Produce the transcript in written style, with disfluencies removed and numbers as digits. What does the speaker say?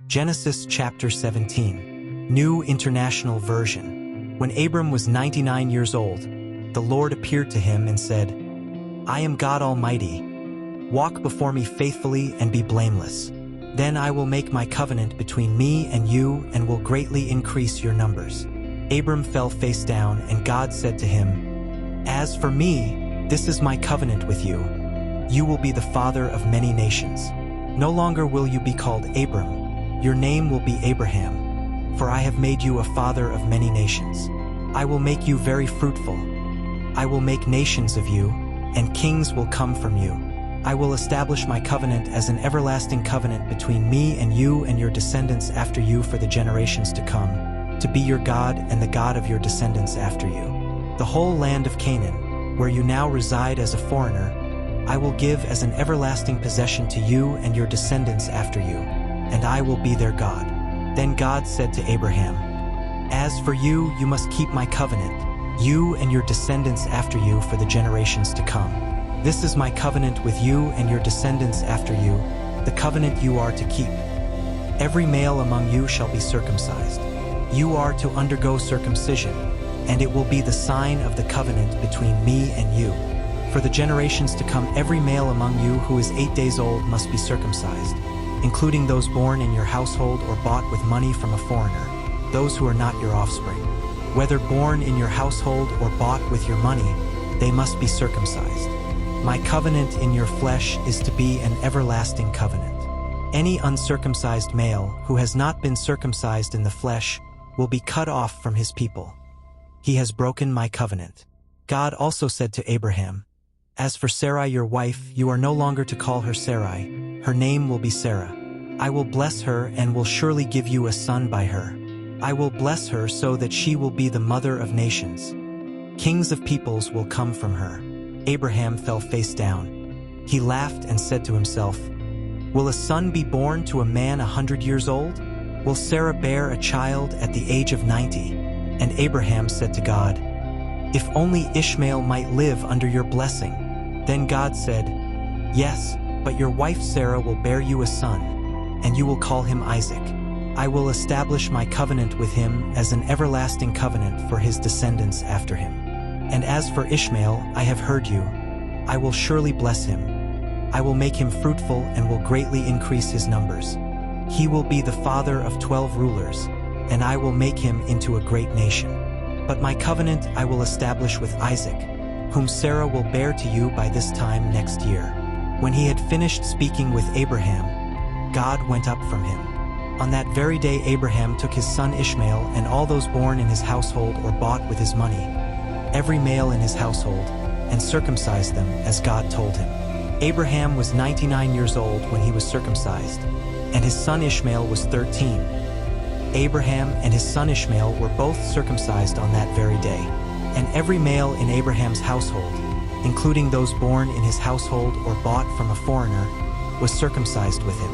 Genesis chapter 17, New International Version. When Abram was 99 years old, the Lord appeared to him and said, "I am God Almighty. Walk before me faithfully and be blameless. Then I will make my covenant between me and you and will greatly increase your numbers." Abram fell face down, and God said to him, "As for me, this is my covenant with you. You will be the father of many nations. No longer will you be called Abram. Your name will be Abraham, for I have made you a father of many nations. I will make you very fruitful. I will make nations of you, and kings will come from you. I will establish my covenant as an everlasting covenant between me and you and your descendants after you for the generations to come, to be your God and the God of your descendants after you. The whole land of Canaan, where you now reside as a foreigner, I will give as an everlasting possession to you and your descendants after you, and I will be their God." Then God said to Abraham, "As for you, you must keep my covenant, you and your descendants after you for the generations to come. This is my covenant with you and your descendants after you, the covenant you are to keep. Every male among you shall be circumcised. You are to undergo circumcision, and it will be the sign of the covenant between me and you. For the generations to come, every male among you who is 8 days old must be circumcised, including those born in your household or bought with money from a foreigner, those who are not your offspring. Whether born in your household or bought with your money, they must be circumcised. My covenant in your flesh is to be an everlasting covenant. Any uncircumcised male who has not been circumcised in the flesh will be cut off from his people. He has broken my covenant." God also said to Abraham, "As for Sarai your wife, you are no longer to call her Sarai. Her name will be Sarah. I will bless her and will surely give you a son by her. I will bless her so that she will be the mother of nations. Kings of peoples will come from her." Abraham fell face down. He laughed and said to himself, "Will a son be born to a man 100 years old? Will Sarah bear a child at the age of 90? And Abraham said to God, "If only Ishmael might live under your blessing." Then God said, "Yes, but your wife Sarah will bear you a son, and you will call him Isaac. I will establish my covenant with him as an everlasting covenant for his descendants after him. And as for Ishmael, I have heard you. I will surely bless him. I will make him fruitful and will greatly increase his numbers. He will be the father of 12 rulers, and I will make him into a great nation. But my covenant I will establish with Isaac, whom Sarah will bear to you by this time next year." When he had finished speaking with Abraham, God went up from him. On that very day Abraham took his son Ishmael and all those born in his household or bought with his money, every male in his household, and circumcised them as God told him. Abraham was 99 years old when he was circumcised, and his son Ishmael was 13. Abraham and his son Ishmael were both circumcised on that very day, and every male in Abraham's household, including those born in his household or bought from a foreigner, was circumcised with him.